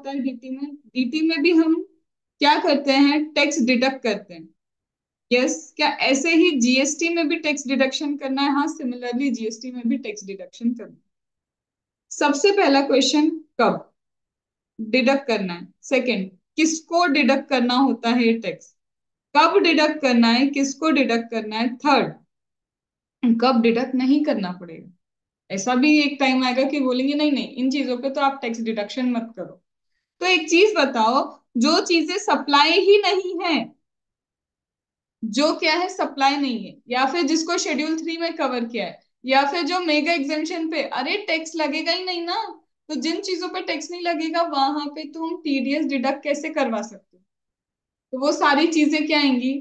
होता है डीटी में? डीटी में भी हम क्या करते हैं, टैक्स डिडक्ट करते हैं। यस, क्या ऐसे ही जीएसटी में भी टैक्स डिडक्शन करना है? हाँ, सिमिलरली जीएसटी में भी टैक्स डिडक्शन करना है। सबसे पहला क्वेश्चन, कब डिडक्ट करना है? सेकंड, किसको डिडक्ट करना होता है ये टैक्स? कब डिडक्ट करना है, किसको डिडक्ट करना है? थर्ड, कब डिडक्ट नहीं करना पड़ेगा? ऐसा भी एक टाइम आएगा कि बोलेंगे नहीं नहीं, इन चीजों पे तो आप टैक्स डिडक्शन मत करो। तो एक चीज बताओ, जो चीजें सप्लाई ही नहीं है, जो क्या है, सप्लाई नहीं है, या फिर जिसको शेड्यूल 3 में कवर किया है, या फिर जो मेगा एग्जेम्पशन पे अरे टैक्स लगेगा ही नहीं ना, तो जिन चीजों पे टैक्स नहीं लगेगा वहां पे तुम टीडीएस डिडक्ट कैसे करवा सकते हो? तो वो सारी चीजें क्या आएंगी,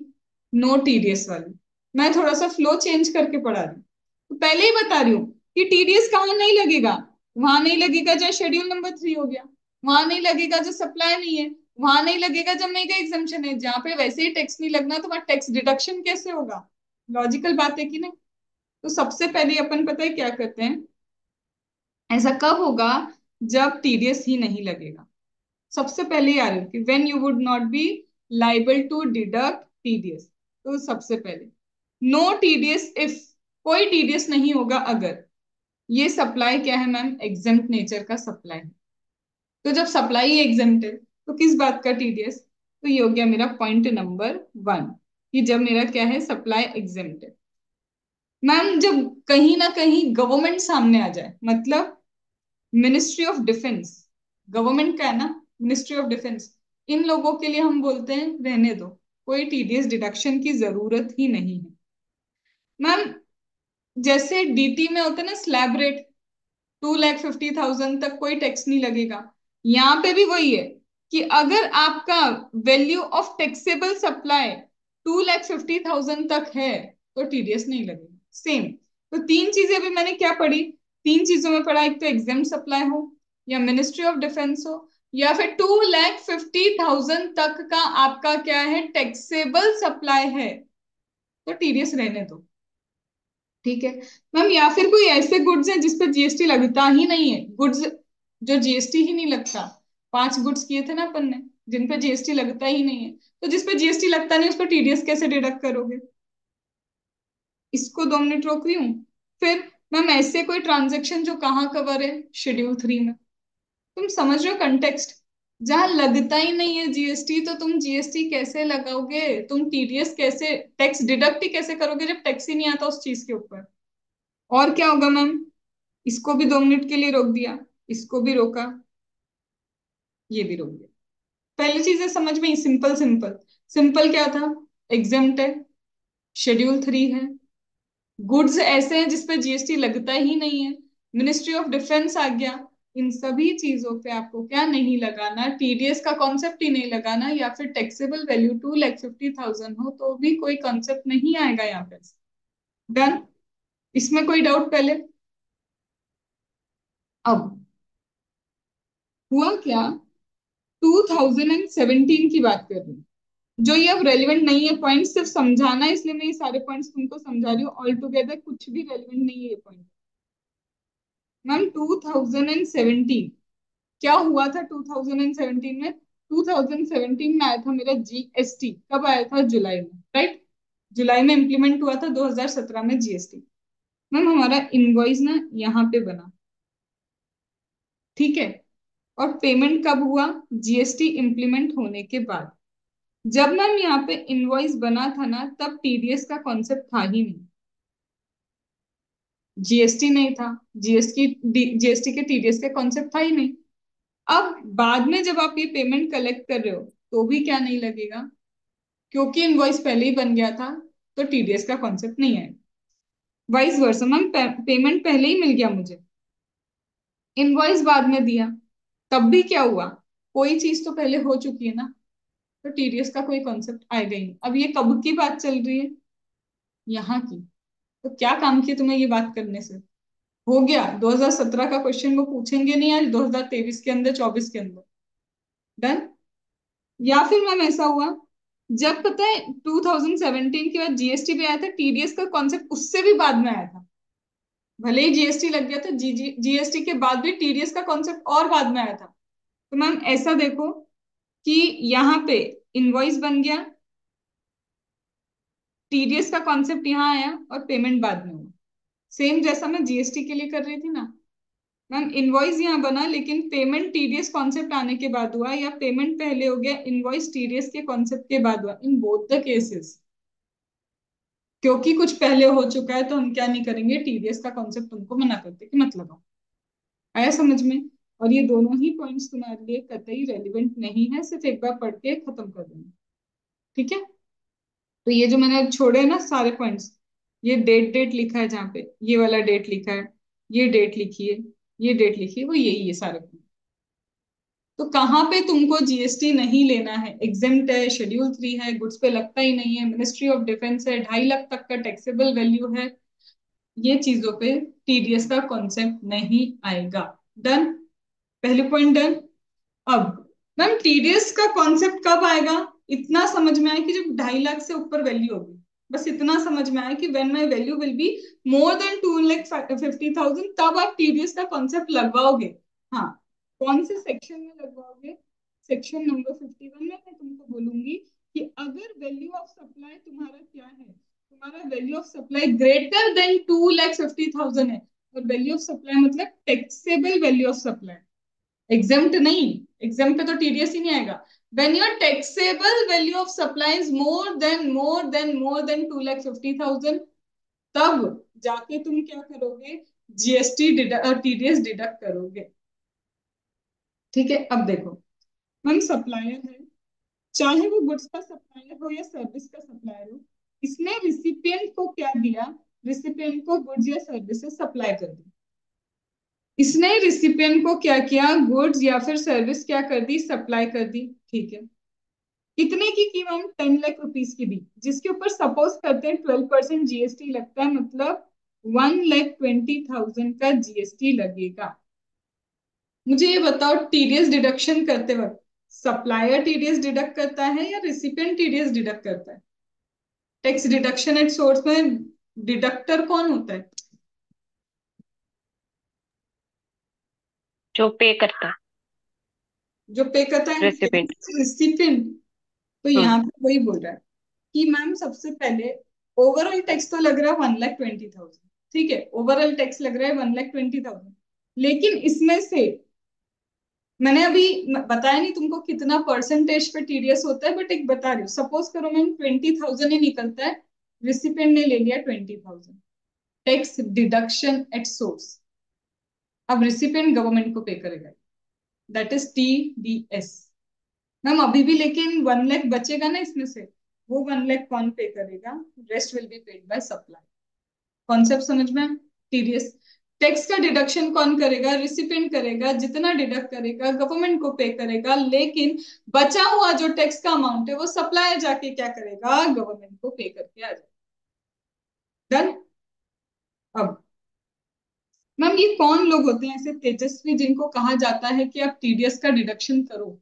नो टीडीएस वाली। मैं थोड़ा सा फ्लो चेंज करके पढ़ा रही हूँ। तो पहले ही बता रही हूँ कि टीडीएस कहाँ नहीं लगेगा। वहां नहीं लगेगा जहाँ शेड्यूल नंबर 3 हो गया, वहां नहीं लगेगा जो सप्लाई नहीं है, वहां नहीं लगेगा जब मेगा एग्जाम्पशन है, जहाँ पे वैसे ही टैक्स नहीं लगना तो वहां टैक्स डिडक्शन कैसे होगा? लॉजिकल बात है कि नहीं? तो सबसे पहले अपन पता है क्या करते हैं, ऐसा कब होगा जब टीडीएस ही नहीं लगेगा। सबसे पहले आ रही है कि when you would not be liable to deduct TDS. तो सबसे पहले नो टीडीएस इफ, कोई टीडीएस नहीं होगा अगर ये सप्लाई क्या है मैम, एग्जेम्प्ट नेचर का सप्लाई है। तो जब सप्लाई एग्जेम्प्ट है तो किस बात का टीडीएस? तो ये हो गया मेरा पॉइंट नंबर 1, कि जब मेरा क्या है, सप्लाई एग्जेम्प्ट है। मैम जब कहीं ना कहीं गवर्नमेंट सामने आ जाए, मतलब मिनिस्ट्री ऑफ डिफेंस, गवर्नमेंट का है ना, मिनिस्ट्री ऑफ डिफेंस, इन लोगों के लिए हम बोलते हैं रहने दो, कोई टीडीएस डिडक्शन की जरूरत ही नहीं है। मैम जैसे डीटी में होता है ना स्लैब रेट, 2,50,000 तक कोई टैक्स नहीं लगेगा। यहाँ पे भी वही है कि अगर आपका वैल्यू ऑफ टैक्सेबल सप्लाई 2,50,000 तक है तो टीडीएस नहीं लगेगा। सेम। तो तीन चीजें अभी मैंने क्या पढ़ी, तीन चीजों में पढ़ा, एक तो एग्जाम सप्लाई हो, या मिनिस्ट्री ऑफ डिफेंस हो, या फिर 2,50,000 तक का आपका क्या है, टैक्सेबल सप्लाई है, तो टीडीएस रहने दो। ठीक है मैम, या फिर कोई ऐसे गुड्स हैं जिसपे जीएसटी लगता ही नहीं है, गुड्स जो जीएसटी ही नहीं लगता। 5 गुड्स किए थे ना अपन ने, जिन पे जीएसटी लगता ही नहीं है, तो जिसपे जीएसटी लगता नहीं उस पर टीडीएस कैसे डिडक्ट करोगे? इसको 2 मिनट रोक रही हूँ। फिर मैम ऐसे कोई ट्रांजेक्शन जो कहाँ कवर है, शेड्यूल 3 में। तुम समझ रहे हो कंटेक्स्ट? जहां लगता ही नहीं है जीएसटी तो तुम जीएसटी कैसे लगाओगे, तुम टीडीएस कैसे, टैक्स डिडक्ट ही कैसे करोगे जब टैक्स ही नहीं आता उस चीज के ऊपर? और क्या होगा मैम, इसको भी 2 मिनट के लिए रोक दिया, इसको भी रोका, ये भी रोक दिया। पहली चीज है समझ में, सिंपल सिंपल। सिंपल क्या था, एग्जेम्प्ट है, शेड्यूल 3 है, गुड्स ऐसे हैं जिसपे जीएसटी लगता ही नहीं है, मिनिस्ट्री ऑफ डिफेंस आ गया। इन सभी चीजों पे आपको क्या नहीं लगाना, टीडीएस का कॉन्सेप्ट ही नहीं लगाना, या फिर टैक्सेबल वैल्यू 2,50,000 हो तो भी कोई कॉन्सेप्ट नहीं आएगा यहाँ पे। डन? इसमें कोई डाउट पहले? अब हुआ क्या, 2017 की बात कर रही हूँ, जो ये अब रेलिवेंट नहीं है, पॉइंट सिर्फ समझाना है इसलिए मैं ये सारे पॉइंट्स तुमको समझा रही हूँ, ऑल टुगेदर कुछ भी रेलिवेंट नहीं है ये पॉइंट। मैम 2017 क्या हुआ था, 2017 में, 2017 में आया था मेरा जीएसटी, कब आया था, जुलाई में, राइट? जुलाई में इंप्लीमेंट हुआ था 2017 में जीएसटी। मैम हमारा इनवॉइस ना यहाँ पे बना, ठीक है, और पेमेंट कब हुआ, जीएसटी इंप्लीमेंट होने के बाद। जब मैम यहाँ पे इनवॉइस बना था ना तब टीडीएस का कॉन्सेप्ट था ही नहीं, जीएसटी नहीं था, जीएसटी के टीडीएस का कॉन्सेप्ट था ही नहीं। अब बाद में जब आप ये पेमेंट कलेक्ट कर रहे हो तो भी क्या नहीं लगेगा, क्योंकि इनवॉइस पहले ही बन गया था, तो टीडीएस का कॉन्सेप्ट नहीं है। वाइस वर्सा मैम, पेमेंट पहले ही मिल गया मुझे, इनवॉइस बाद में दिया, तब भी क्या हुआ, कोई चीज तो पहले हो चुकी है ना, तो टीडीएस का कोई कॉन्सेप्ट आएगा ही नहीं। अब ये कब की बात चल रही है, यहाँ की। तो क्या काम किया तुम्हें ये बात करने से? हो गया, 2017 का क्वेश्चन वो पूछेंगे नहीं आज 2023 के अंदर, 24 के अंदर। डन? या फिर मैम ऐसा हुआ, जब पता है 2017 के बाद जीएसटी भी आया था, टीडीएस का कॉन्सेप्ट उससे भी बाद में आया था। भले ही जीएसटी लग गया था, जीएसटी के बाद भी टीडीएस का कॉन्सेप्ट और बाद में आया था। तो मैम ऐसा देखो कि यहाँ पे इनवॉइस बन गया, टीडीएस का कॉन्सेप्ट यहाँ आया और पेमेंट बाद में हुआ, सेम जैसा मैं जीएसटी के लिए कर रही थी ना। मैम इनवॉइस यहाँ बना लेकिन पेमेंट टीडीएस कॉन्सेप्ट आने के बाद हुआ, या पेमेंट पहले हो गया इनवॉइस टीडीएस के कॉन्सेप्ट के बाद हुआ, इन बोथ द केसेस क्योंकि कुछ पहले हो चुका है तो हम क्या नहीं करेंगे, टीडीएस का कॉन्सेप्ट उनको मना करते कि मत लगाओ। आया समझ में? और ये दोनों ही पॉइंट्स तुम्हारे लिए कतई रेलिवेंट नहीं है, सिर्फ एक बार पढ़ के खत्म कर देना। ठीक है? तो ये जो मैंने छोड़े हैं ना सारे पॉइंट्स, ये डेट डेट लिखा है जहाँ पे, ये वाला डेट लिखा है, ये डेट लिखी है, ये डेट लिखी है, वो यही है सारे पॉइंट। तो कहाँ पे तुमको जीएसटी नहीं लेना है, एग्जेम्प्ट है, शेड्यूल 3 है, गुड्स पे लगता ही नहीं है, मिनिस्ट्री ऑफ डिफेंस है, 2.5 लाख तक का टैक्सेबल वैल्यू है, ये चीजों पे टीडीएस का कॉन्सेप्ट नहीं आएगा। डन? पहले पॉइंट डन। अब मैम टीडीएस का कॉन्सेप्ट कब आएगा? इतना समझ में आया कि जब 2.5 लाख से ऊपर वैल्यू होगी, बस इतना समझ में आया कि when my value will be more than 2,50,000 तब आप टीडीएस का कॉन्सेप्ट लगवाओगे। हाँ, कौन से सेक्शन में लगवाओगे? सेक्शन नंबर 51 में मैं तुमको बोलूंगी कि अगर वैल्यू ऑफ सप्लाई तुम्हारा क्या है, तुम्हारा value of supply greater than 2,50,000 है, और वैल्यू ऑफ सप्लाई मतलब taxable value of supply, exempt नहीं, एग्जाम्प्ट पे तो टीडीएस ही नहीं आएगा। When your taxable value of supply is more than 2,50,000 तब जाके तुम क्या करोगे, जीएसटी टीडीएस डिडक्ट करोगे। ठीक है? अब देखो, हम सप्लायर है, चाहे वो गुड्स का सप्लायर हो या सर्विस का सप्लायर हो, इसने रिसिपिएंट को क्या दिया, रिसिपिएंट को गुड्स या सर्विसेज सप्लाई कर दी। इसने रिसिपिएंट को क्या किया, गुड्स या फिर सर्विस क्या कर दी, सप्लाई कर दी। ठीक है? कितने की मैम? 10 लाख रुपीस की दी, जिसके ऊपर सपोज करते हैं 12% जीएसटी लगता है, मतलब 1,20,000 का जीएसटी लगेगा। मुझे ये बताओ, टीडीएस डिडक्शन करते वक्त सप्लायर टीडीएस डिडक्ट करता है या रिसिपिएंट टीडीएस डिडक्ट करता है? टैक्स डिडक्शन एट सोर्स में डिडक्टर कौन होता है? जो पे करता। जो पे करता है, रेसिपेंट। रिसिपिएंट। तो हम्म। यहाँ पे वही बोल रहा है कि मैम सबसे पहले ओवरऑल टैक्स तो लग रहा है 1,20,000, ठीक है, ओवरऑल टैक्स लग रहा है 1,20,000, लेकिन इसमें से मैंने अभी बताया नहीं तुमको कितना परसेंटेज पे टीडीएस होता है, बट एक बता रही हूँ, सपोज करो मैम 20,000 ही निकलता है, रिसिपेंट ने ले लिया 20,000, टैक्स डिडक्शन एट सोर्स। अब रिसिपेंट गवर्नमेंट को पे करेगा, दैट इज टीडीएस। मैम अभी भी लेकिन 1 लाख बचेगा ना इसमें से, वो 1 लाख कौन पे करेगा? Rest will be paid by supply. Concept समझ में? टीडीएस टैक्स का डिडक्शन कौन करेगा? रिसिपिएंट करेगा, जितना डिडक्ट करेगा गवर्नमेंट को पे करेगा, लेकिन बचा हुआ जो टैक्स का अमाउंट है वो सप्लायर जाके क्या करेगा, गवर्नमेंट को पे करके आ जाएगा। डन? अब मैम ये कौन लोग होते हैं ऐसे तेजस्वी जिनको कहा जाता है कि आप टीडीएस का डिडक्शन करो?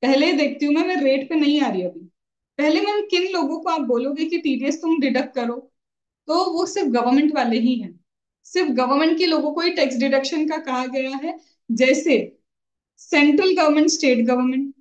पहले देखती हूँ मैं रेट पे नहीं आ रही अभी। पहले मैम किन लोगों को आप बोलोगे कि टीडीएस तुम डिडक्ट करो? तो वो सिर्फ गवर्नमेंट वाले ही हैं, सिर्फ गवर्नमेंट के लोगों को ही टैक्स डिडक्शन का कहा गया है। जैसे सेंट्रल गवर्नमेंट, स्टेट गवर्नमेंट,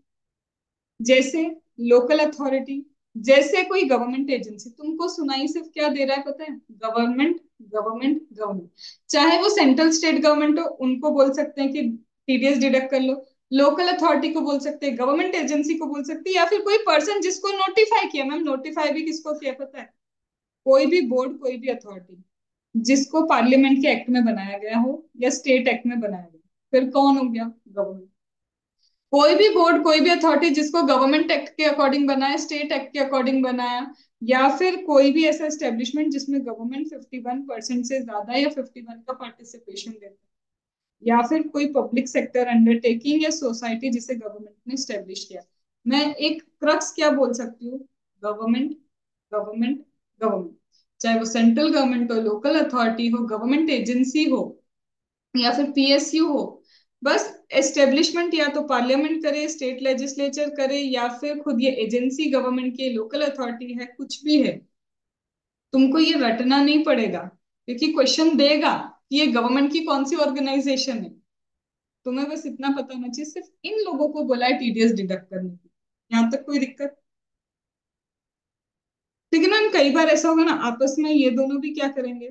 जैसे लोकल अथॉरिटी, जैसे कोई गवर्नमेंट एजेंसी, तुमको सुनाई सिर्फ क्या दे रहा है पता है? Government, government, government. चाहे वो सेंट्रल स्टेट गवर्नमेंट हो, उनको बोल सकते हैं कि टीडीएस डिडक्ट कर लो, लोकल अथॉरिटी को बोल सकते हैं, गवर्नमेंट एजेंसी को बोल सकते हैं, या फिर कोई पर्सन जिसको नोटिफाई किया। मैम नोटिफाई भी किसको किया पता है? कोई भी बोर्ड, कोई भी अथॉरिटी जिसको पार्लियामेंट के एक्ट में बनाया गया हो या स्टेट एक्ट में बनाया गया, फिर कौन हो गया? गवर्नमेंट। कोई भी बोर्ड, कोई भी अथॉरिटी जिसको गवर्नमेंट एक्ट के अकॉर्डिंग बनाया, स्टेट एक्ट के अकॉर्डिंग बनाया, या फिर कोई भी ऐसा एस्टेब्लिशमेंट जिसमें गवर्नमेंट 51% से ज्यादा या 51 का पार्टिसिपेशन देता है, या फिर कोई पब्लिक सेक्टर अंडरटेकिंग या सोसाइटी जिसे गवर्नमेंट ने स्टेब्लिश किया। मैं एक क्रक्स क्या बोल सकती हूँ? Government, government, government. चाहे वो सेंट्रल गवर्नमेंट हो, लोकल अथॉरिटी हो, गवर्नमेंट एजेंसी हो, या फिर पीएसयू हो, बस एस्टेब्लिशमेंट या तो पार्लियामेंट करे, स्टेट लेजिस्लेचर करे, या फिर खुद ये एजेंसी गवर्नमेंट की लोकल अथॉरिटी है, कुछ भी है, तुमको ये रटना नहीं पड़ेगा, क्योंकि क्वेश्चन देगा कि ये गवर्नमेंट की कौन सी ऑर्गेनाइजेशन है। तुम्हें बस इतना पता होना चाहिए सिर्फ इन लोगों को बोला है टीडीएस डिडक्ट करने की। यहाँ तक कोई दिक्कत? लेकिन मैम कई बार ऐसा होगा ना, आपस में ये दोनों भी क्या करेंगे,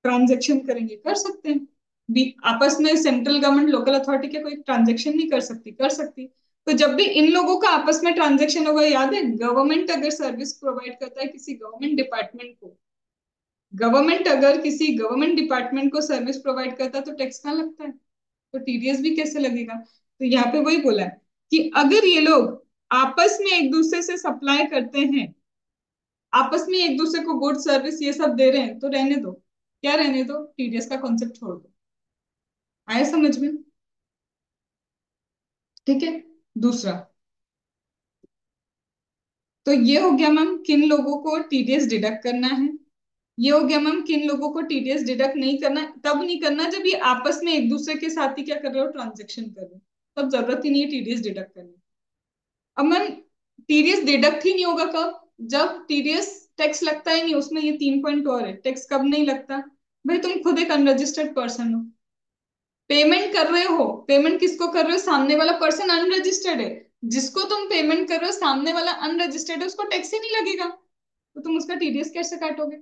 ट्रांजेक्शन करेंगे, कर सकते हैं भी। आपस में सेंट्रल गवर्नमेंट लोकल अथॉरिटी क्या कोई ट्रांजेक्शन नहीं कर सकती? कर सकती। तो जब भी इन लोगों का आपस में ट्रांजेक्शन होगा, याद है गवर्नमेंट अगर सर्विस प्रोवाइड करता है किसी गवर्नमेंट डिपार्टमेंट को, गवर्नमेंट अगर किसी गवर्नमेंट डिपार्टमेंट को सर्विस प्रोवाइड करता है तो टैक्स कहाँ लगता है? तो टीडीएस भी कैसे लगेगा? तो यहाँ पे वही बोला है कि अगर ये लोग आपस में एक दूसरे से सप्लाई करते हैं, आपस में एक दूसरे को गुड सर्विस ये सब दे रहे हैं, तो रहने दो। क्या रहने दो? टीडीएस का कॉन्सेप्ट छोड़ दो। आए समझ में? ठीक है। दूसरा, तो ये हो गया मैम किन लोगों को टीडीएस डिडक्ट करना है। ये हो गया मैम किन लोगों को टीडीएस डिडक्ट नहीं करना। तब नहीं करना जब ये आपस में एक दूसरे के साथ ही क्या कर रहे हो, ट्रांजेक्शन कर रहे हो, तब जरूरत ही नहीं है टीडीएस डिडक्ट करने की। अब मैम टीडीएस डिडक्ट ही नहीं होगा कब? जब टीडीएस टैक्स लगता ही नहीं उसमें। ये 3 पॉइंट और है, टैक्स कब नहीं लगता? भाई तुम खुद एक अनरजिस्टर्ड पर्सन हो, पेमेंट कर रहे हो। पेमेंट किसको कर रहे हो? सामने वाला पर्सन अनरजिस्टर्ड है। जिसको तुम पेमेंट कर रहे हो सामने वाला अनरजिस्टर्ड है, उसको टैक्स ही नहीं लगेगा, तो तुम उसका टीडीएस कैसे काटोगे?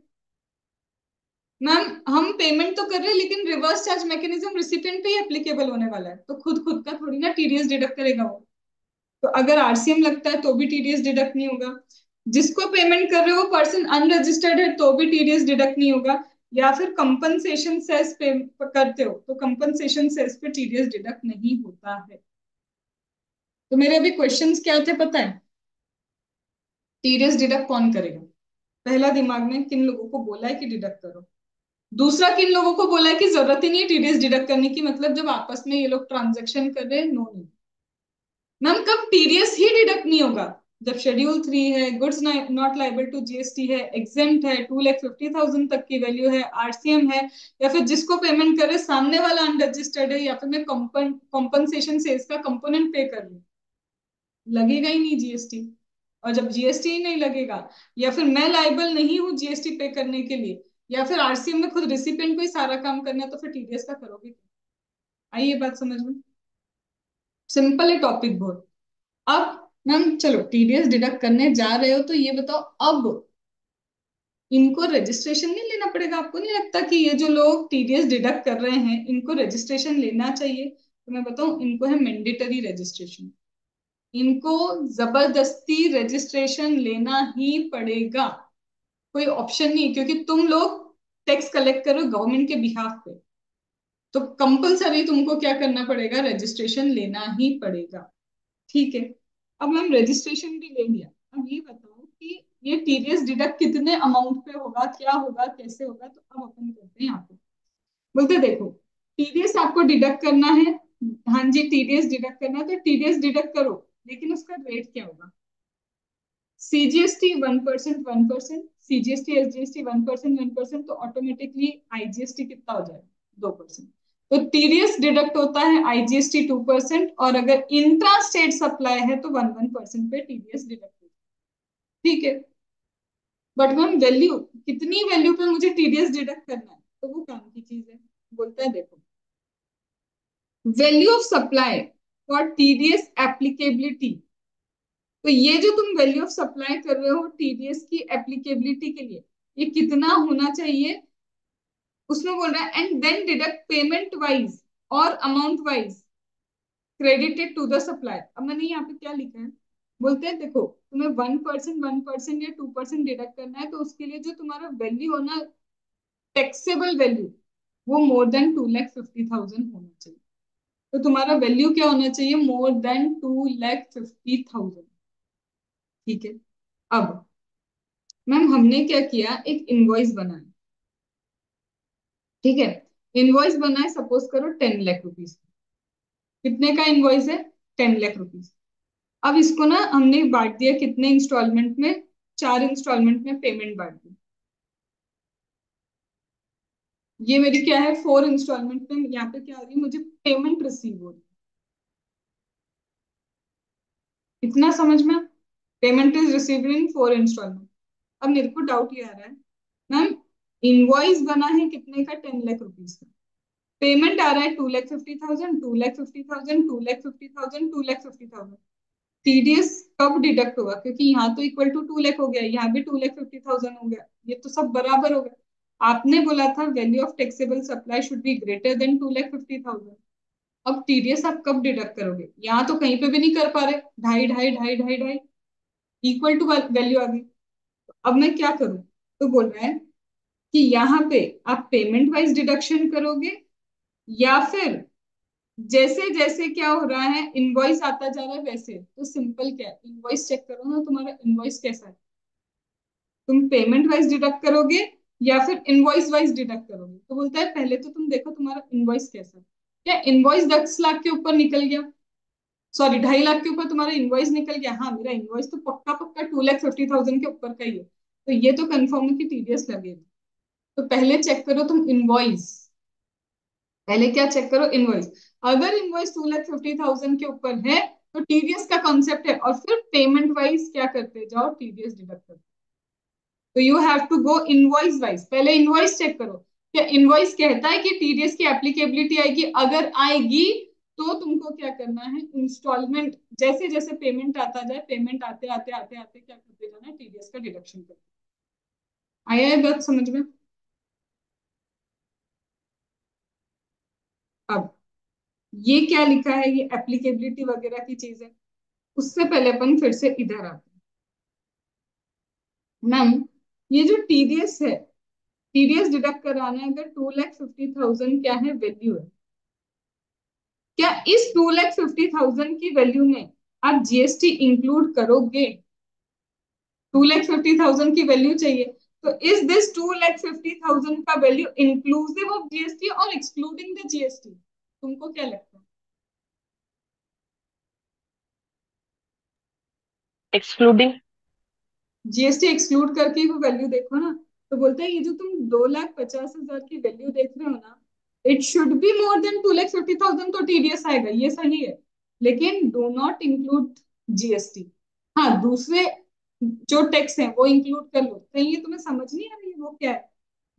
मैम हम पेमेंट तो कर रहे हैं लेकिन रिवर्स चार्ज मैकेनिज्म रिसिपिएंट पे ही एप्लीकेबल होने वाला है, तो खुद खुद का थोड़ी ना टीडीएस डिडक्ट करेगा वो। तो अगर आरसीएम लगता है तो भी टीडीएस डिडक्ट नहीं होगा। जिसको पेमेंट कर रहे हो पर्सन अनरजिस्टर्ड है तो भी टीडीएस डिडक्ट नहीं होगा। या फिर कंपनसेशन सेस पे करते हो तो कंपनसेशन सेस पे टीडीएस डिडक्ट नहीं होता है। तो मेरे अभी क्वेश्चंस क्या थे पता है? टीडीएस डिडक्ट कौन करेगा? पहला दिमाग में किन लोगों को बोला है कि डिडक्ट करो। दूसरा, किन लोगों को बोला है कि जरूरत ही नहीं है टीडीएस डिडक्ट करने की, मतलब जब आपस में ये लोग ट्रांजेक्शन कर रहे हैं, नो नहीं। मैम कब टीडीएस ही डिडक्ट नहीं होगा? जब शेड्यूल 3 है, goods not liable to GST है, एग्जेम्प्ट है, 2,50,000 तक की वैल्यू है, आरसीएम है, या फिर जिसको पेमेंट करे सामने वाला अनरजिस्टर्ड है, या फिर मैं कॉम्पनसेशन से इसका कंपोनेंट पे कर लूं, लगेगा ही नहीं जीएसटी। और जब जीएसटी ही नहीं लगेगा, या फिर मैं लाइबल नहीं हूँ जीएसटी पे करने के लिए, या फिर आरसीएम में खुद रिसिपिएंट को ही सारा काम करना है, तो फिर टीडीएस का करोगे क्या? आइए बात समझ में। सिंपल है टॉपिक बहुत। अब मैम चलो टीडीएस डिडक्ट करने जा रहे हो तो ये बताओ, अब इनको रजिस्ट्रेशन नहीं लेना पड़ेगा? आपको नहीं लगता कि ये जो लोग टीडीएस डिडक्ट कर रहे हैं इनको रजिस्ट्रेशन लेना चाहिए? तो मैं बताऊं, इनको है मैंडेटरी रजिस्ट्रेशन। इनको जबरदस्ती रजिस्ट्रेशन लेना ही पड़ेगा, कोई ऑप्शन नहीं, क्योंकि तुम लोग टैक्स कलेक्ट करो गवर्नमेंट के बिहाफ पे। तो कंपलसरी तुमको क्या करना पड़ेगा, रजिस्ट्रेशन लेना ही पड़ेगा। ठीक है। अब मैम रजिस्ट्रेशन भी ले लिया, अब ये बताओ कि ये टीडीएस डिडक्ट कितने अमाउंट पे होगा, क्या होगा, कैसे होगा? तो अब अपन करते हैं यहाँ पे। बोलते देखो, टीडीएस आपको डिडक्ट करना है। हाँ जी, टीडीएस डिडक्ट करना है तो टीडीएस डिडक्ट करो, लेकिन उसका रेट क्या होगा? सीजीएसटी 1%, 1%, सीजीएसटी एसजीएसटी 1%, 1%, तो ऑटोमेटिकली आईजीएसटी कितना हो जाएगा? 2%। तो टीडीएस डिडक्ट होता है आईजीएसटी 2%, और अगर इंट्रा स्टेट सप्लाई है तो 1% पे टीडीएस डिडक्ट होता है। ठीक है। बट मैम वैल्यू, कितनी वैल्यू पे मुझे टीडीएस डिडक्ट करना है, तो वो काम की चीज है। बोलता है देखो, value of supply for TDS applicability. तो ये जो तुम वैल्यू ऑफ सप्लाई कर रहे हो टीडीएस की एप्लीकेबिलिटी के लिए, ये कितना होना चाहिए? उसमें बोल रहा है and then deduct payment wise और amount wise credited to the supply. अब मैंने यहाँ पे क्या लिखा है, बोलते हैं देखो तुम्हें 1%, 1% या 2% डिडक्ट करना है, तो उसके लिए जो तुम्हारा वैल्यू होना, टैक्सेबल वैल्यू, वो मोर देन 2,50,000 होना चाहिए। तो तुम्हारा वैल्यू क्या होना चाहिए? More than 2,50,000। ठीक है। अब मैम हमने क्या किया, एक इनवॉइस बनाया। ठीक है। इनवॉइस बनाए, सपोज करो 10 लाख रुपीज। कितने का इनवॉइस है? 10 लाख रुपीज। अब इसको ना हमने बांट दिया कितने इंस्टॉलमेंट में? 4 इंस्टॉलमेंट में पेमेंट बांट दी। ये मेरी क्या है, 4 इंस्टॉलमेंट में यहाँ पे क्या हो रही है, मुझे पेमेंट रिसीव हो रही है। इतना समझ में? Payment is received in 4 instalment. अब मेरे को डाउट ये आ रहा है, मैम इनवॉइस बना है कितने का? 10 लाख रुपीज का। पेमेंट आ रहा है 2,50,000, 2,50,000, 2,50,000, 2,50,000। टीडीएस कब डिडक्ट होगा? क्योंकि यहाँ तो इक्वल टू 2 लाख हो गया, यहाँ भी 2,50,000 हो गया, ये तो सब बराबर हो गया। आपने बोला था value of taxable supply should be greater than 2,50,000। अब टीडीएस आप कब डिडक्ट करोगे? यहाँ तो कहीं पे भी नहीं कर पा रहे, ढाई ढाई ढाई ढाई ढाई, इक्वल टू वैल्यू आ गई। अब मैं क्या करूं? तो बोल रहा है कि यहाँ पे आप पेमेंट वाइज डिडक्शन करोगे, या फिर जैसे जैसे क्या हो रहा है इनवॉइस आता जा रहा है वैसे। तो सिंपल क्या है, इनवॉइस चेक करो ना, तुम्हारा इनवॉइस कैसा है। तुम पेमेंट वाइज डिडक्ट करोगे या फिर इनवॉइस वाइज डिडक्ट करोगे? तो बोलता है पहले तो तुम देखो तुम्हारा इनवॉइस कैसा है। क्या इनवॉइस 10 लाख के ऊपर निकल गया? सॉरी, 2.5 लाख के ऊपर तुम्हारा इनवॉइस निकल गया? हाँ, मेरा इनवॉइस तो पक्का पक्का 2,50,000 के ऊपर का ही है, तो ये तो कंफर्म है कि टीडीएस लगेगा। तो पहले चेक करो तुम इनवॉइस, पहले क्या चेक करो, इनवॉइस। अगर इनवॉइस 2,50,000 के ऊपर है तो टीडीएस का कॉन्सेप्ट है, और फिर पेमेंट वाइज क्या करते जाओ, टीडीएस डिडक्ट करते। तो you have to go invoice wise. पहले इनवॉइस चेक करो, क्या इनवॉइस कहता है कि टीडीएस की एप्लीकेबिलिटी आएगी? अगर आएगी तो तुमको क्या करना है, इंस्टॉलमेंट जैसे जैसे पेमेंट आता जाए, पेमेंट आते आते आते आते क्या करते जाना है, टीडीएस का डिडक्शन करते। आया है बात समझ में? अब ये क्या लिखा है, ये एप्लीकेबिलिटी वगैरह की चीज है। उससे पहले अपन फिर से इधर आते हैं मैम। ये जो टीडीएस है, टीडीएस डिडक्ट कराना है, अगर 2,50,000 क्या है, वैल्यू है, क्या इस 2,50,000 की वैल्यू में आप जीएसटी इंक्लूड करोगे? 2,50,000 की वैल्यू चाहिए, तो इज दिस 2,50,000 का वैल्यू इंक्लूसिव ऑफ जीएसटी और एक्सक्लूडिंग द जीएसटी? तुमको क्या लगता है? एक्सक्लूडिंग। जीएसटी एक्सक्लूड करके वो वैल्यू देखो ना। तो बोलता है ये जो तुम 2,50,000 की वैल्यू देख रहे हो ना, it should be more than 2,50,000, तो टीडीएस आएगा, ये सही है। लेकिन डो नॉट इंक्लूड जीएसटी। हाँ, दूसरे जो टैक्स है वो इंक्लूड कर लो। कहीं ये तुम्हें समझ नहीं आ रही है वो क्या है?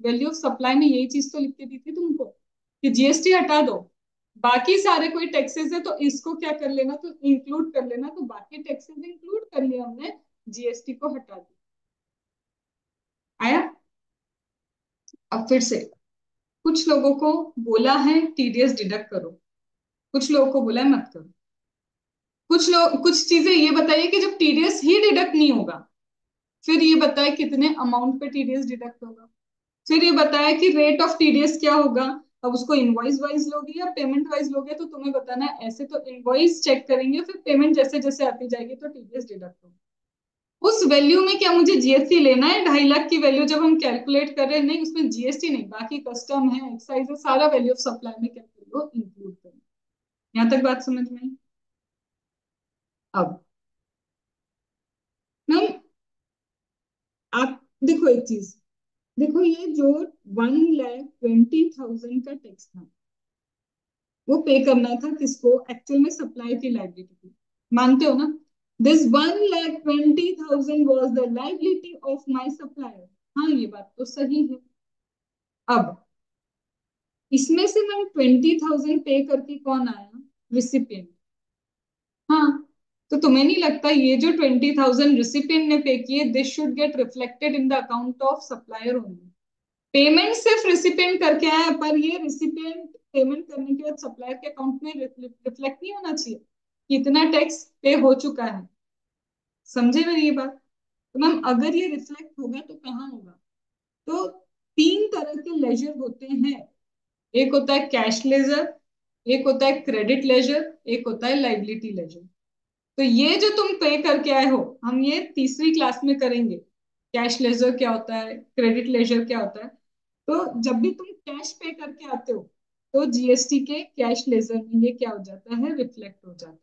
वैल्यू ऑफ सप्लाई में यही चीज तो लिख के दी थी तुमको कि जीएसटी हटा दो, बाकी सारे कोई टैक्सेस है तो इसको क्या कर लेना, तो इंक्लूड कर लेना। तो बाकी टैक्सेस इंक्लूड कर लिया हमने, जीएसटी को हटा दिया। आया? अब फिर से, कुछ लोगों को बोला है टीडीएस डिडक्ट करो, कुछ लोगों को बोला है मत करो। कुछ लोग, कुछ चीजें ये बताइए कि जब टीडीएस ही डिडक्ट नहीं होगा, फिर ये बताए कितने अमाउंट पे टीडीएस डिडक्ट होगा, फिर ये बताया कि रेट ऑफ टीडीएस क्या होगा। अब उसको इनवॉइस वाइज लोगे या पेमेंट वाइज लोगे, तो तुम्हें बताना है। ऐसे तो इनवॉइस चेक करेंगे, फिर पेमेंट जैसे जैसे आती जाएगी तो टीडीएस डिडक्ट होगा। उस वैल्यू में क्या मुझे जीएसटी लेना है? 2.5 लाख की वैल्यू जब हम कैलकुलेट कर रहे हैं, नहीं उसमें जीएसटी नहीं, बाकी कस्टम है, एक्साइज है, सारा वैल्यू ऑफ सप्लाई में क्या करो, इंक्लूड करो। यहाँ तक बात समझ में आई? अब मैम, आप देखो एक चीज, देखो ये जो 1,20,000 का टैक्स था, वो पे करना था किसको? एक्चुअल में सप्लाई की लाइबिलिटी को, मानते हो ना? This 1,20,000 was the liability of my supplier. हाँ, ये बात तो सही है। अब इसमें से मैम 20,000 पे करके कौन आया? रिसिपिएंट। हाँ, तो तुम्हें नहीं लगता ये जो 20,000 रिसिपिएंट ने पे किए, this should get reflected in the account of supplier only? Payment सिर्फ रिसिपिएंट करके आया, पर ये रिसिपिएंट पेमेंट करने के बाद सप्लायर के अकाउंट में रिफ्लेक्ट नहीं होना चाहिए कि इतना टैक्स पे हो चुका है? समझे मेरी ये बात? तो मैम अगर ये रिफ्लेक्ट होगा तो कहाँ होगा? तो तीन तरह के लेजर होते हैं, एक होता है कैश लेजर, एक होता है क्रेडिट लेजर, एक होता है लाइबिलिटी लेजर। तो ये जो तुम पे करके आए हो, हम ये तीसरी क्लास में करेंगे, कैश लेजर क्या होता है, क्रेडिट लेजर क्या होता है। तो जब भी तुम कैश पे करके आते हो, तो जीएसटी के कैश लेजर में ये क्या हो जाता है, रिफ्लेक्ट हो जाता है।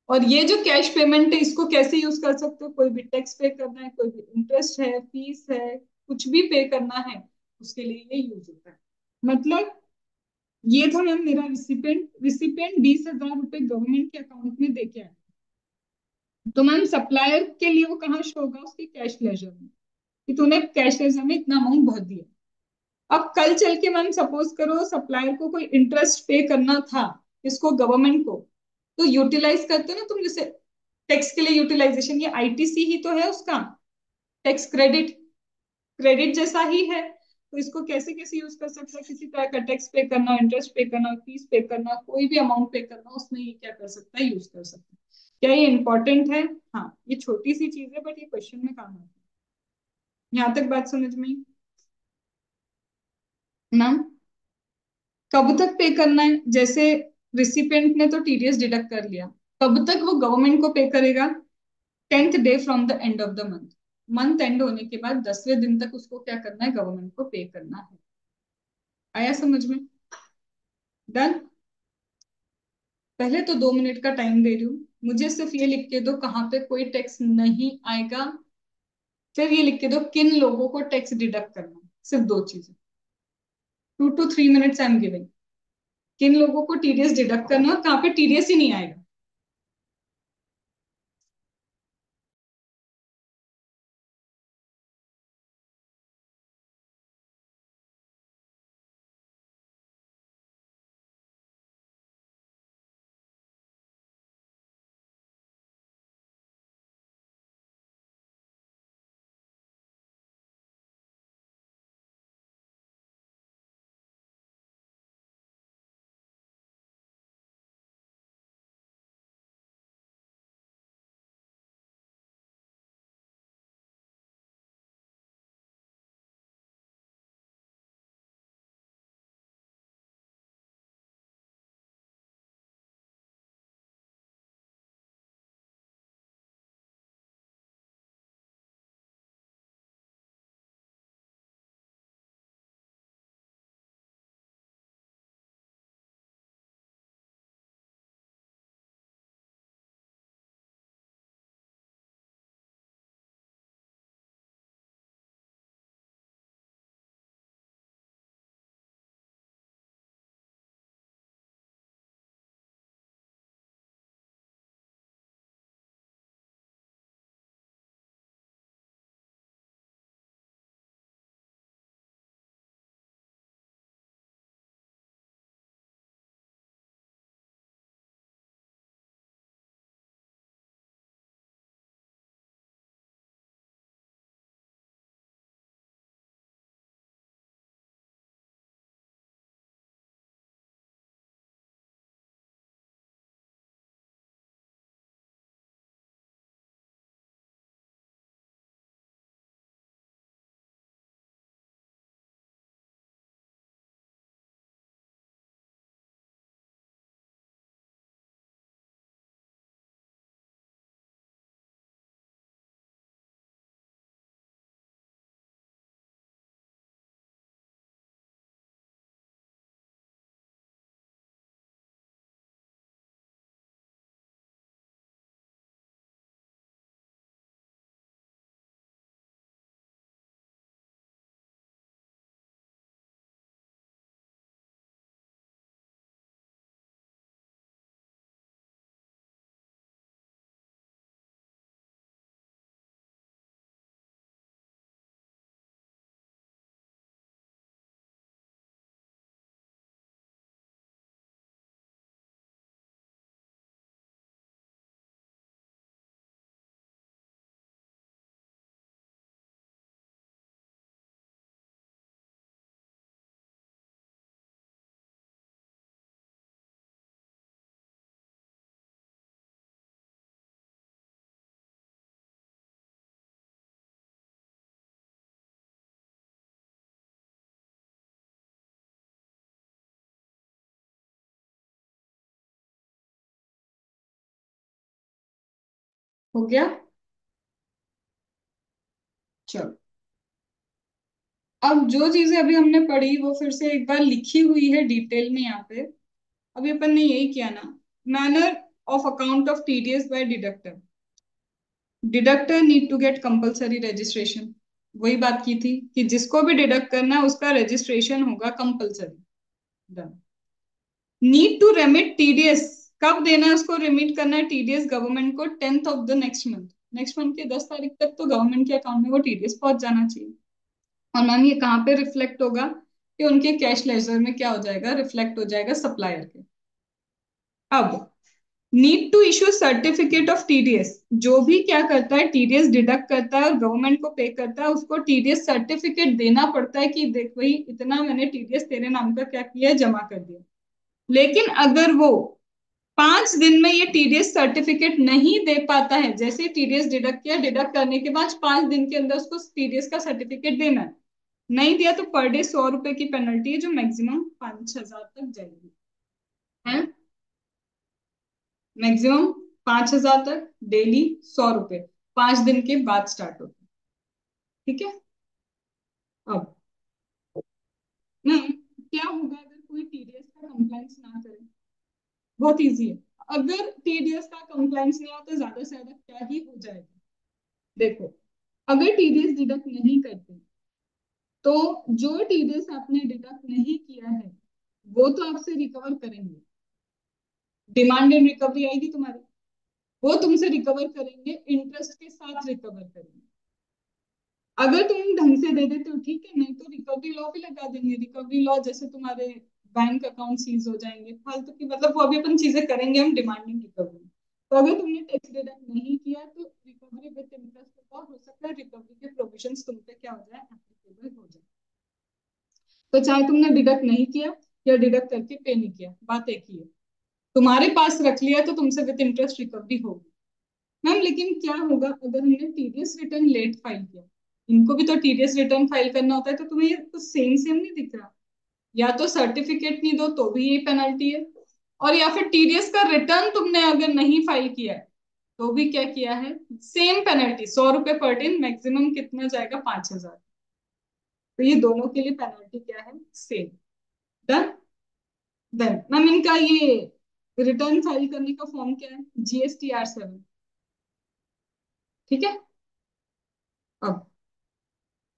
और ये जो कैश पेमेंट है, इसको कैसे यूज कर सकते हो? कोई भी टैक्स पे करना है, कोई भी इंटरेस्ट है, फीस है, कुछ भी पे करना है, उसके लिए ये यूज होता है। मतलब ये था मैम मेरा रिसिपेंट, रिसिपेंट 20,000 रुपए गवर्नमेंट के अकाउंट में देके आया। तो मैम सप्लायर के लिए वो कहाँ शो होगा? उसके कैश लेजर में, कि तूने कैश लेजर में इतना अमाउंट भर दिया। अब कल चल के मैम सपोज करो सप्लायर को कोई इंटरेस्ट पे करना था, इसको गवर्नमेंट को, तो यूटिलाइज करते हो ना तुम, जैसे टैक्स के लिए यूटिलाइजेशन, ये आईटीसी ही तो है उसका, टैक्स क्रेडिट, क्रेडिट जैसा ही है। तो इसको कैसे कैसे यूज कर सकते हैं, किसी तरह का टैक्स पे करना, इंटरेस्ट पे करना, फीस पे करना, कोई भी अमाउंट पे करना, उसमें ये क्या कर सकता है, यूज कर सकता है। क्या ये इंपॉर्टेंट है? हाँ, ये छोटी सी चीज है बट ये क्वेश्चन में काम आती है। यहाँ तक बात समझ में आई? मैम कब तक पे करना है, जैसे रिसिपेंट ने तो टीडीएस डिडक्ट कर लिया, कब तक वो गवर्नमेंट को पे करेगा? 10th day from the end of the month, month and होने के बाद 10वें दिन तक उसको क्या करना है, गवर्नमेंट को पे करना है। आया समझ में? डन। पहले तो 2 मिनट का टाइम दे रही हूँ, मुझे सिर्फ ये लिख के दो कहाँ पे कोई टैक्स नहीं आएगा, फिर ये लिख के दो किन लोगों को टैक्स डिडक्ट करना है। सिर्फ दो चीजें, 2 to 3 minutes I am giving. किन लोगों को टीडीएस डिडक्ट करना है और कहाँ पे टीडीएस ही नहीं आएगा। हो गया? चलो, अब जो चीजें अभी हमने पढ़ी वो फिर से एक बार लिखी हुई है डिटेल में यहाँ पे। अभी अपन ने यही किया ना, manner of account of TDS by deductor, deductor need to get compulsory registration. वही बात की थी कि जिसको भी डिडक्ट करना है उसका रजिस्ट्रेशन होगा compulsory. Done. Need to remit TDS, कब देना है उसको, रिमिट करना है टीडीएस गवर्नमेंट को 10th of the next month, next month के 10 तारीख तक तो गवर्नमेंट के अकाउंट में वो टीडीएस पहुंच जाना चाहिए। और मैम ये कहाँ पे रिफ्लेक्ट होगा, कि उनके कैश लेजर में क्या हो जाएगा, रिफ्लेक्ट हो जाएगा सप्लायर के। अब need to issue certificate of TDS, जो भी क्या करता है टीडीएस डिडक्ट करता है और गवर्नमेंट को पे करता है, उसको टीडीएस सर्टिफिकेट देना पड़ता है कि देख भाई इतना मैंने टीडीएस तेरे नाम का क्या किया है, जमा कर दिया। लेकिन अगर वो 5 दिन में ये टीडीएस सर्टिफिकेट नहीं दे पाता है, जैसे टीडीएस डिडक्ट किया, डिडक्ट करने के बाद 5 दिन के अंदर उसको टीडीएस का सर्टिफिकेट देना है, नहीं दिया तो पर डे 100 रुपए की पेनल्टी है, जो मैक्सिमम 5,000 तक जाएगी। है मैक्सिमम 5,000 तक, डेली 100 रुपए, 5 दिन के बाद स्टार्ट होता है। ठीक है। अब ना क्या होगा अगर कोई टीडीएस का कंप्लाइंस ना करे, बहुत इजी है। अगर टीडीएस का कंप्लाइंस नहीं हो तो ज्यादा से ज्यादा क्या ही हो जाएगा, देखो अगर टीडीएस डिडक्ट नहीं करते तो जो टीडीएस आपने डिडक्ट नहीं किया है वो तो आपसे रिकवर करेंगे, डिमांड एंड रिकवरी आएगी तुम्हारी, वो तुमसे रिकवर करेंगे, इंटरेस्ट के साथ रिकवर करेंगे। अगर तुम ढंग से दे देते हो ठीक है, नहीं तो रिकवरी लॉ भी लगा देंगे। रिकवरी लॉ जैसे तुम्हारे बैंक अकाउंट सीज हो जाएंगे, फालतू की, मतलब वो भी अपन चीजें करेंगे हम डिमांडिंग रिकवरी। तो अगर तुमने टैक्स डिडक्ट नहीं किया तो रिकवरी विद इंटरेस्ट का हो सकता है, रिकवरी के प्रोविजंस तुम पे क्या हो जाए, एप्लीकेबल हो जाए। तो चाहे तुमने डिडक्ट नहीं किया या डिडक्ट करके पे नहीं किया, बात एक ही है, तुम्हारे पास रख लिया तो तुमसे विद इंटरेस्ट रिकवरी होगी। मैम लेकिन क्या होगा अगर हमने टीडीएस रिटर्न लेट फाइल किया, इनको भी तो टीडीएस रिटर्न फाइल करना होता है, तो तुम्हें ये तो सेम सेम नहीं दिख रहा, या तो सर्टिफिकेट नहीं दो तो भी ये पेनल्टी है, और या फिर टीडीएस का रिटर्न तुमने अगर नहीं फाइल किया है तो भी क्या किया है, सेम पेनल्टी, 100 रुपए पर दिन, मैक्सिमम कितना जाएगा, 5,000। तो ये दोनों के लिए पेनल्टी क्या है, सेम। डन। देन मैम इनका ये रिटर्न फाइल करने का फॉर्म क्या है, GSTR 7। ठीक है। अब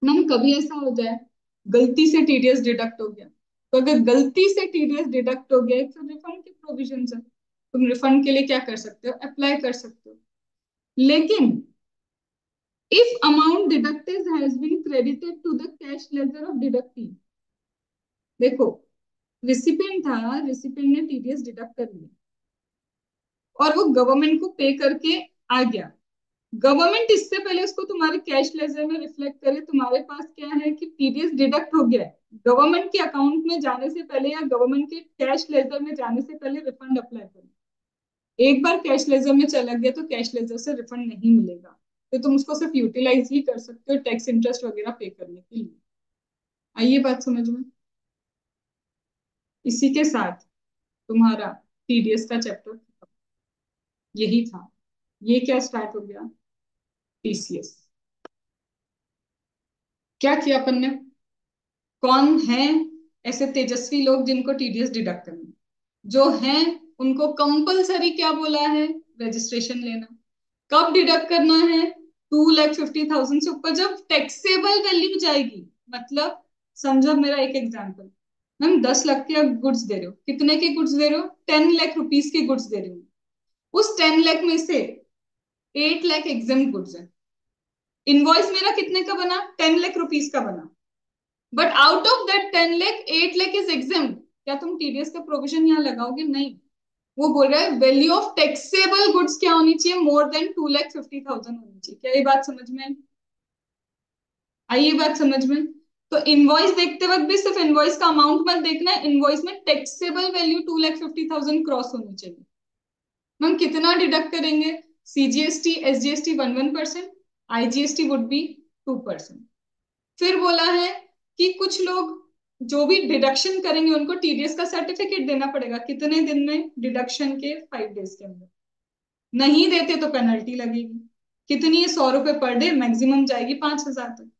मैम कभी ऐसा हो जाए गलती से टीडीएस डिडक्ट हो गया, तो अगर गलती से टीडीएस डिडक्ट हो गया तो रिफंड के प्रोविजन है, तुम रिफंड के लिए क्या कर सकते हो, अप्लाई कर सकते हो। लेकिन if amount deducted has been credited to the cash ledger of deductee, देखो रिसिपेंट था, रिसिपेंट ने टीडीएस डिडक्ट कर लिया और वो गवर्नमेंट को पे करके आ गया, गवर्नमेंट इससे पहले उसको तुम्हारे कैश लेजर में रिफ्लेक्ट करे, तुम्हारे पास क्या है कि टीडीएस डिडक्ट हो गया है, गवर्नमेंट के अकाउंट में जाने से पहले या गवर्नमेंट के कैश लेजर में जाने से पहले रिफंड अप्लाई करो। एक बार कैश लेजर में चला गया तो कैश लेजर से रिफंड नहीं मिलेगा, तो तुम उसको सिर्फ यूटिलाइज ही कर सकते हो टैक्स इंटरेस्ट वगैरह पे करने के लिए। आइए बात समझ में। इसी के साथ तुम्हारा टीडीएस का चैप्टर यही था। ये क्या स्टार्ट हो गया, टीसीएस। क्या किया अपन ने, कौन है ऐसे तेजस्वी लोग जिनको टीडीएस डिडक्ट करना, जो हैं उनको कंपलसरी क्या बोला है, रजिस्ट्रेशन लेना। कब डिडक्ट करना है, 2,50,000 से ऊपर जब टैक्सेबल वैल्यू जाएगी। मतलब समझो मेरा एक एग्जांपल, मैम 10 लाख के आप गुड्स दे रहे हो, कितने के गुड्स दे रहे हो, 10 लाख रुपीस के गुड्स दे रहे हो, उस 10 लाख में से 8 लाख एग्जाम गुड्स है, इनवॉइस मेरा कितने का बना, 10 लाख रुपीस का बना, but out of that 10 lakh 8 lakh is exam, क्या तुम टीडीएस का प्रोविजन यहाँ लगाओगे, नहीं। वो बोल रहा है वैल्यू ऑफ टैक्सेबल गुड्स क्या होनी चाहिए, मोर देन 2,50,000 होनी चाहिए। क्या ये बात समझ में आई, ये बात समझ में। तो इनवॉइस देखते वक्त भी सिर्फ इनवॉइस का अमाउंट मत देखना है, इनवॉइस में टैक्सेबल वैल्यू 2,50,000 क्रॉस होनी चाहिए। हम कितना डिडक्ट करेंगे, CGST SGST 1% IGST would be 2%। फिर बोला है कि कुछ लोग जो भी डिडक्शन करेंगे उनको टीडीएस का सर्टिफिकेट देना पड़ेगा, कितने दिन में, डिडक्शन के 5 डेज के अंदर, नहीं देते तो पेनल्टी लगेगी। कितनी है, 100 रुपए पर डे, मैक्सिमम जाएगी 5,000 तक।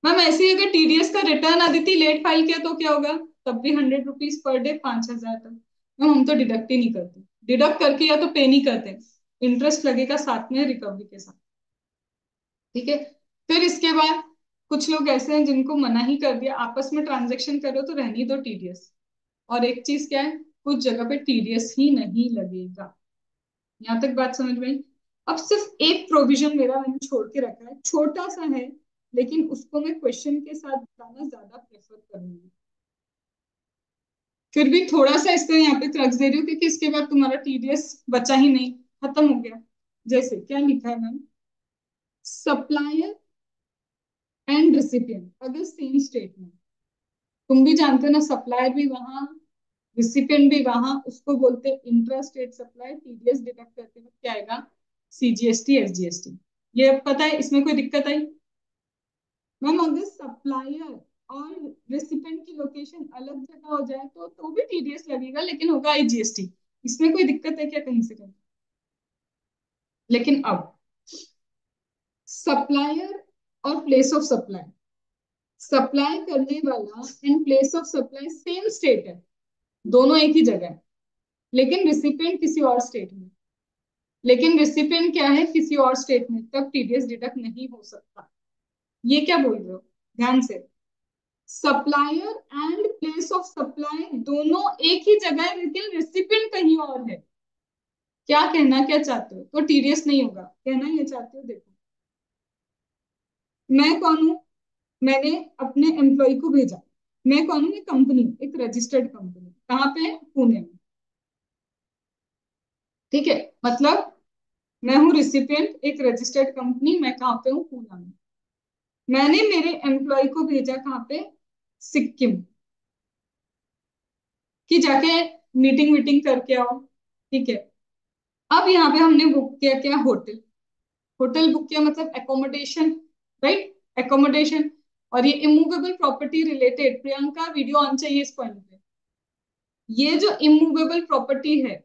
मैम ऐसे ही अगर टीडीएस का रिटर्न आदिति लेट फाइल किया तो क्या होगा, तब भी 100 रुपीज पर डे, 5,000 तक। मैम हम तो डिडक्ट ही नहीं करते, डिडक्ट करके या तो पे नहीं करते, इंटरेस्ट लगेगा साथ में रिकवरी के साथ। ठीक है। फिर इसके बाद कुछ लोग ऐसे हैं जिनको मना ही कर दिया, आपस में ट्रांजेक्शन करो तो रहनी दो टीडीएस। और एक चीज क्या है, कुछ जगह पे टीडीएस ही नहीं लगेगा। यहाँ तक बात समझ में आई। अब सिर्फ एक प्रोविजन मेरा मैंने छोड़ के रखा है, छोटा सा है, लेकिन उसको मैं क्वेश्चन के साथ बताना ज्यादा प्रेफर करूंगी। फिर भी थोड़ा सा इसको यहाँ पे क्रक्स दे रही हूँ, क्योंकि इसके बाद तुम्हारा टीडीएस बचा ही नहीं, खत्म हो गया। जैसे क्या लिखा है मैम, सप्लायर एंड रिसिपिएंट अगर सेम स्टेट में, तुम भी जानते हो ना, सप्लायर भी वहां, रिसिपिएंट भी वहां, उसको बोलते हैं intra state supply. TDS deduct करते वक्त क्या आएगा, सीजीएसटी एसजीएसटी। ये पता है, इसमें कोई दिक्कत आई मैम? अगर सप्लायर और रेसिपिएंट की लोकेशन अलग जगह हो जाए तो भी टीडीएस लगेगा, लेकिन होगा आईजीएसटी। इसमें कोई दिक्कत है क्या कहीं से कहीं? लेकिन अब सप्लायर और प्लेस ऑफ सप्लाई, सप्लाई करने वाला and place of supply same state है, दोनों एक ही जगह है, लेकिन रिसिपिएंट किसी और स्टेट में। लेकिन रिसिपिएंट क्या है, किसी और स्टेट में, तब टीडीएस डिडक्ट नहीं हो सकता। ये क्या बोल रहे हो, ध्यान से। Supplier and place of supply दोनों एक ही जगह है, लेकिन रेसिपिएंट कहीं और है। क्या कहना क्या चाहते हो? तो टीडीएस नहीं होगा, कहना ये चाहते हो? देखो, मैं कौन हूं, मैंने अपने एम्प्लॉय को भेजा। मैं कौन हूँ, कंपनी, एक रजिस्टर्ड कंपनी, कहाँ पे है, पुणे में। ठीक है, मतलब मैं हूँ रिसिपिएंट, एक रजिस्टर्ड कंपनी, मैं कहाँ पे हूँ, पूना में। मैंने मेरे एम्प्लॉय को भेजा कहाँ पे, सिक्किम, कि जाके मीटिंग वीटिंग करके आओ। ठीक है, अब यहाँ पे हमने बुक किया क्या, होटल। होटल बुक किया मतलब एकोमोडेशन, राइट, एकोमोडेशन। और ये immovable property related, Priyanka video on चाहिए इस पॉइंट पे। ये जो इमूवेबल प्रॉपर्टी है,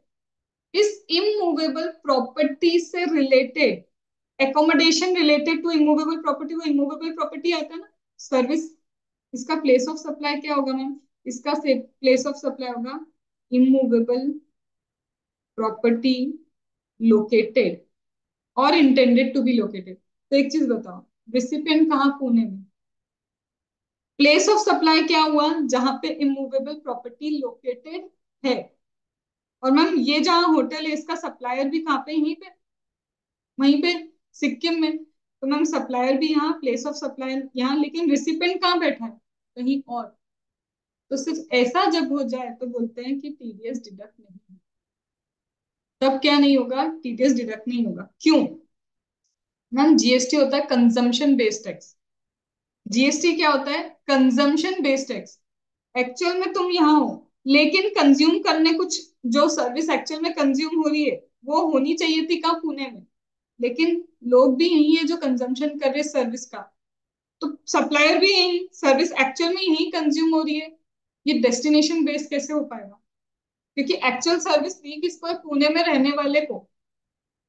इस इमूवेबल प्रॉपर्टी से related, accommodation related to immovable property, वो इमूवेबल प्रॉपर्टी आता है ना, सर्विस। इसका प्लेस ऑफ सप्लाई क्या होगा मैम, इसका प्लेस ऑफ सप्लाई होगा इमूवेबल प्रॉपर्टी लोकेटेड और इंटेंडेड टू बी लोकेटेड। तो एक चीज बताओ, रिसिपिएंट कहाँ, पुणे में। प्लेस ऑफ सप्लाई क्या हुआ, जहां पे इमूवेबल प्रॉपर्टी लोकेटेड है। और मैम ये जहाँ होटल है, इसका सप्लायर भी कहाँ पे, यहीं पे, वहीं पे, सिक्किम में। तो मैम सप्लायर भी यहाँ, प्लेस ऑफ सप्लायर यहाँ, लेकिन रिसिपेंट कहाँ बैठा है, कहीं और। तो सिर्फ ऐसा जब हो जाए तो बोलते हैं कि टीडीएस डिडक्ट नहीं है। तब क्या नहीं होगा, टीडीएस डिडक्ट नहीं होगा, क्यों? मैम जीएसटी होता है कंजम्पशन बेस्ड टैक्स। जीएसटी क्या होता है, कंजम्पशन बेस्ड टैक्स। एक्चुअल में तुम यहाँ हो, लेकिन कंज्यूम करने कुछ, जो सर्विस एक्चुअल में कंज्यूम हो रही है, वो होनी चाहिए थी कहाँ, पुणे में। लेकिन लोग भी यही है जो कंजम्पशन कर रहे सर्विस का, तो सप्लायर भी यही, सर्विस एक्चुअल में यही कंज्यूम हो रही है। ये डेस्टिनेशन बेस्ड कैसे हो पाएगा, क्योंकि एक्चुअल सर्विस दी किसको है, पुणे में रहने वाले को।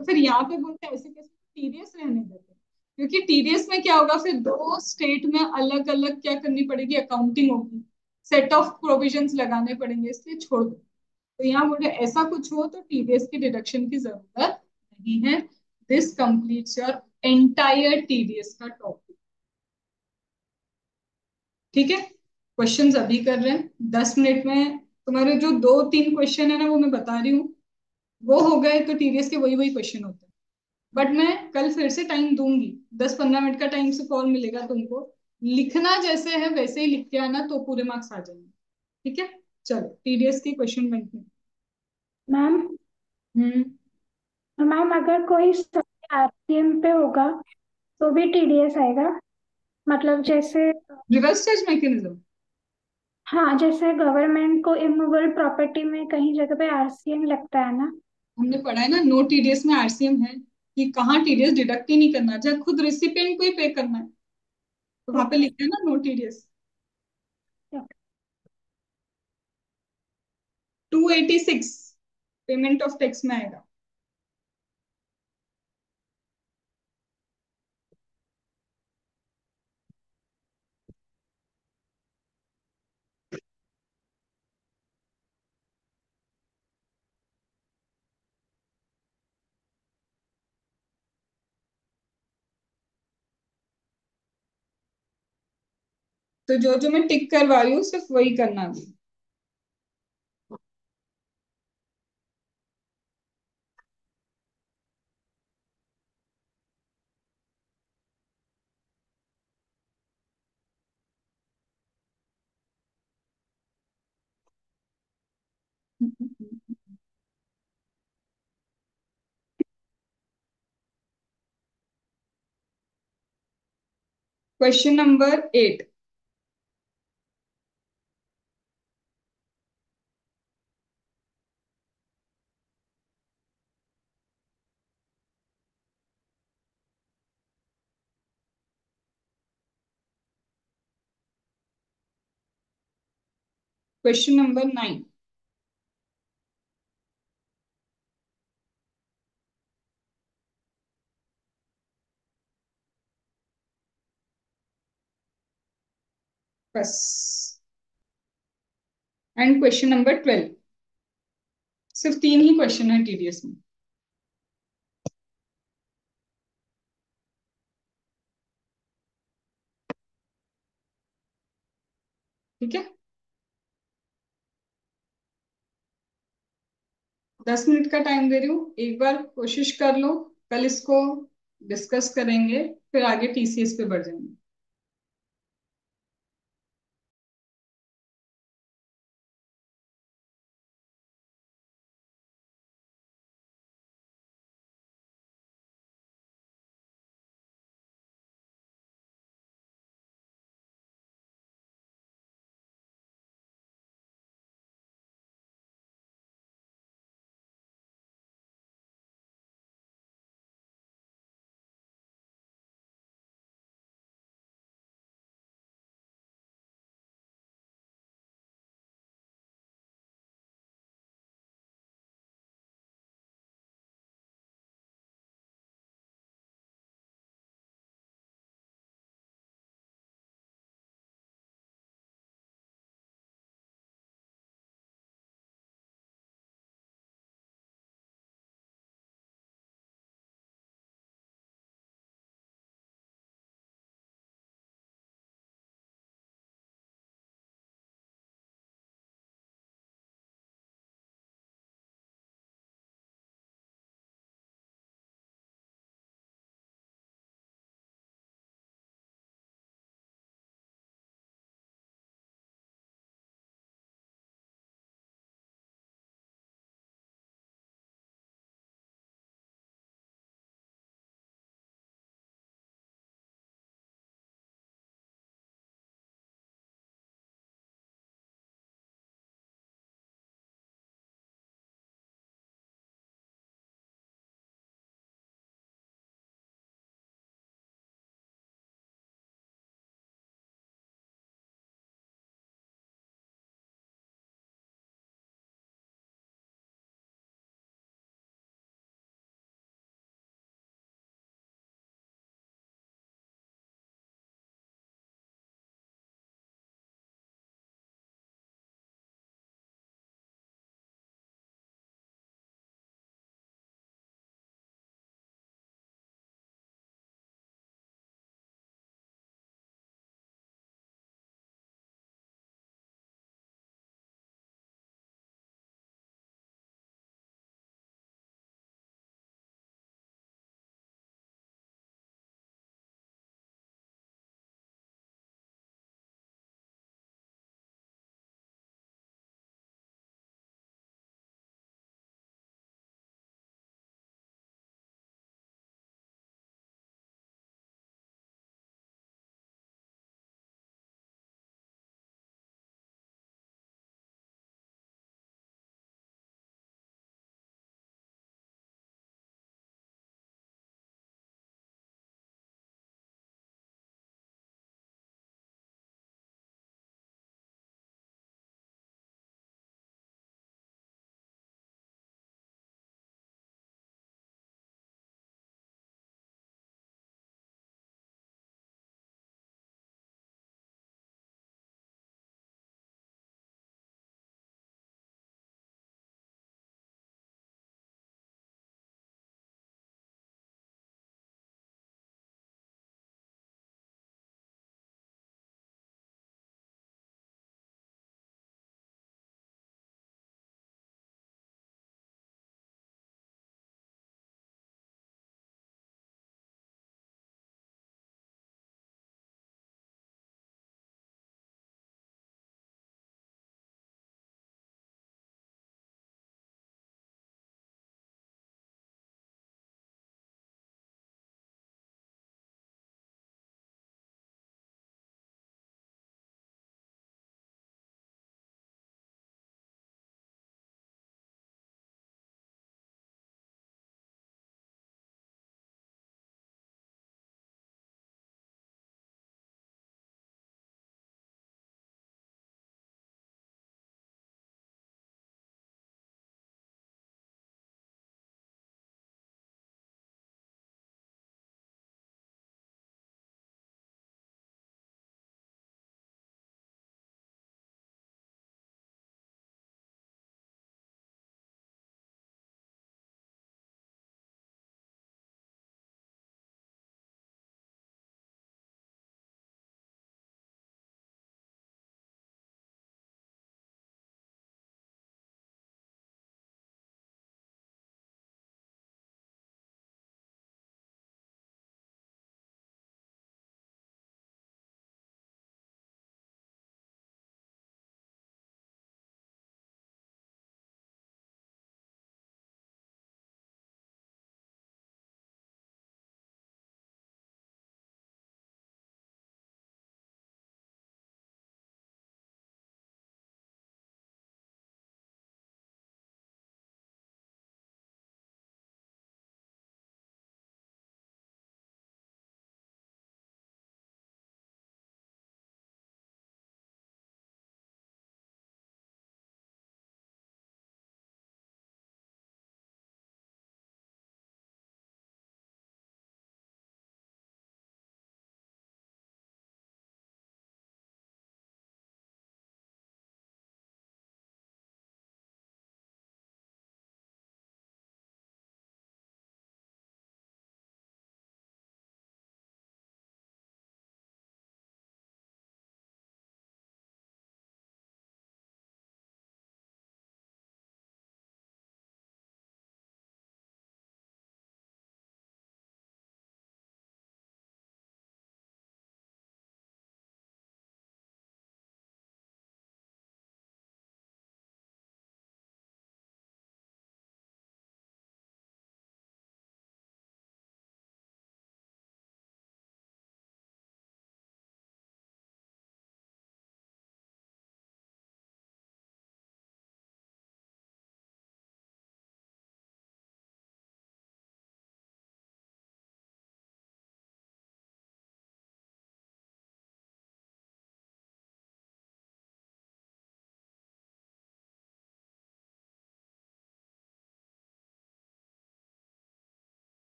तो फिर यहाँ पे बोलते हैं ऐसे कैसे, टीडीएस रहने देते हैं। क्योंकि टीडीएस में क्या होगा, फिर दो स्टेट में अलग अलग क्या करनी पड़ेगी, अकाउंटिंग होगी, सेट ऑफ प्रोविजंस लगाने पड़ेंगे, इसलिए छोड़ दो। तो यहाँ बोले ऐसा कुछ हो तो टीडीएस की डिडक्शन की जरूरत नहीं है। This completes your entire TDS का टॉपिक। ठीक है, क्वेश्चंस अभी कर रहे हैं, 10 मिनट में तुम्हारे जो दो तीन क्वेश्चन है ना, वो मैं बता रही हूँ, वो हो गए तो टीडीएस के वही वही क्वेश्चन होते हैं। बट मैं कल फिर से टाइम दूंगी, 10-15 मिनट का टाइम से कॉल मिलेगा तुमको। लिखना जैसे है वैसे ही लिख के आना, तो पूरे मार्क्स आ जाएंगे। ठीक है, चलो टीडीएस की क्वेश्चन बैंक में। मैम। हम्म। मैम अगर कोई आरसीएम पे होगा तो भी टीडीएस आएगा? मतलब जैसे, रिवर्स चार्ज मैकेनिज्म, हाँ, जैसे गवर्नमेंट को इमूवेबल प्रॉपर्टी में कहीं जगह पे आरसीएम लगता है ना। हमने पढ़ा है ना, नो टीडीएस में आरसीएम है, कि कहाँ टीडीएस डिडक्ट ही नहीं करना, जब खुद रिसिपिएंट को ही पे करना है, तो वहां पे ओके। लिखते हैं ना no TDS. 286 payment of tax में आएगा। तो जो जो मैं टिक करवा रही हूँ सिर्फ वही करना है। Question number 8। Question number 9। बस। And question number 12। सिर्फ 3 ही क्वेश्चन है टीडीएस में। ठीक है। 10 मिनट का टाइम दे रही हूँ, एक बार कोशिश कर लो। कल इसको डिस्कस करेंगे, फिर आगे टीसीएस पे बढ़ जाएंगे।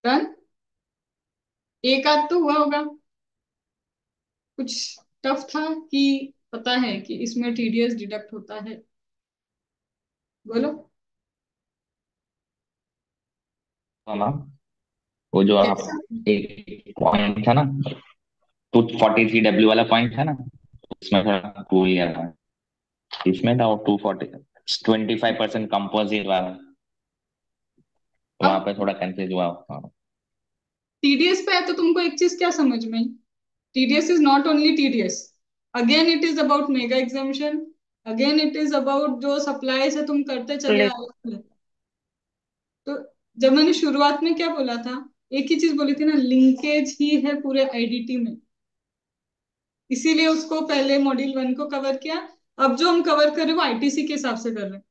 डन। एक आध तो हुआ होगा, कुछ टफ था कि पता है कि इसमें टीडीएस डिडक्ट होता है? बोलो। तो ना, वो जो आप, कैसा? एक पॉइंट था ना, 243 डब्ल्यू वाला पॉइंट था ना, उसमें थोड़ा भूल गया था। इसमें था वो 240, 25% कंपोजिट वाला, वहां अब पे थोड़ा कंफ्यूज हुआ। हाँ। टीडीएस पे है तो तुमको एक चीज क्या समझ में आई? TDS is not only TDS, again it is about mega exemption, again it is about जो सप्लाई से तुम करते चले आ रहे हो। तो जब मैंने शुरुआत में क्या बोला था, एक ही चीज बोली थी ना, लिंकेज ही है पूरे आईडीटी में, इसीलिए उसको पहले मॉड्यूल 1 को कवर किया। अब जो हम कवर कर रहे हैं वो आईटीसी के हिसाब से कर रहे हैं।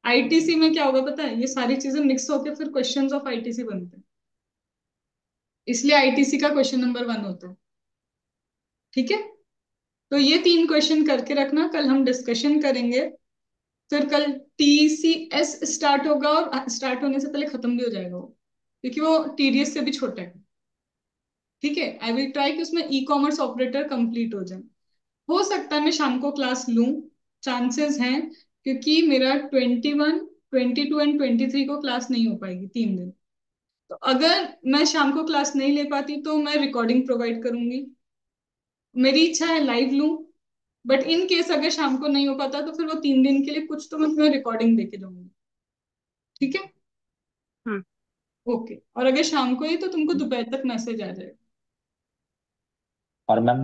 आईटीसी में क्या होगा पता है, ये सारी चीजें मिक्स होकर फिर क्वेश्चंस ऑफ आईटीसी बनते हैं, इसलिए आईटीसी का क्वेश्चन नंबर 1 होता है। ठीक है, तो ये 3 क्वेश्चन करके रखना, कल हम डिस्कशन करेंगे। फिर कल टीसीएस स्टार्ट होगा, और स्टार्ट होने से पहले खत्म भी हो जाएगा वो, क्योंकि वो टीडीएस से भी छोटा है। ठीक है, आई विल ट्राई कि उसमें ई कॉमर्स ऑपरेटर कंप्लीट हो जाए। हो सकता है मैं शाम को क्लास लूं, चांसेस हैं, क्योंकि मेरा 21, 22 एंड 23 को क्लास नहीं हो पाएगी 3 दिन। तो अगर मैं शाम को क्लास नहीं ले पाती तो मैं रिकॉर्डिंग प्रोवाइड करूंगी। मेरी इच्छा है लाइव लूं, बट इन केस अगर शाम को नहीं हो पाता तो फिर वो 3 दिन के लिए कुछ तो मैं तुम्हें रिकॉर्डिंग देके जाऊंगी। ठीक है। हम्म। ओके, और अगर शाम को ही तो तुमको दोपहर तक मैसेज आ जाएगा। और मैम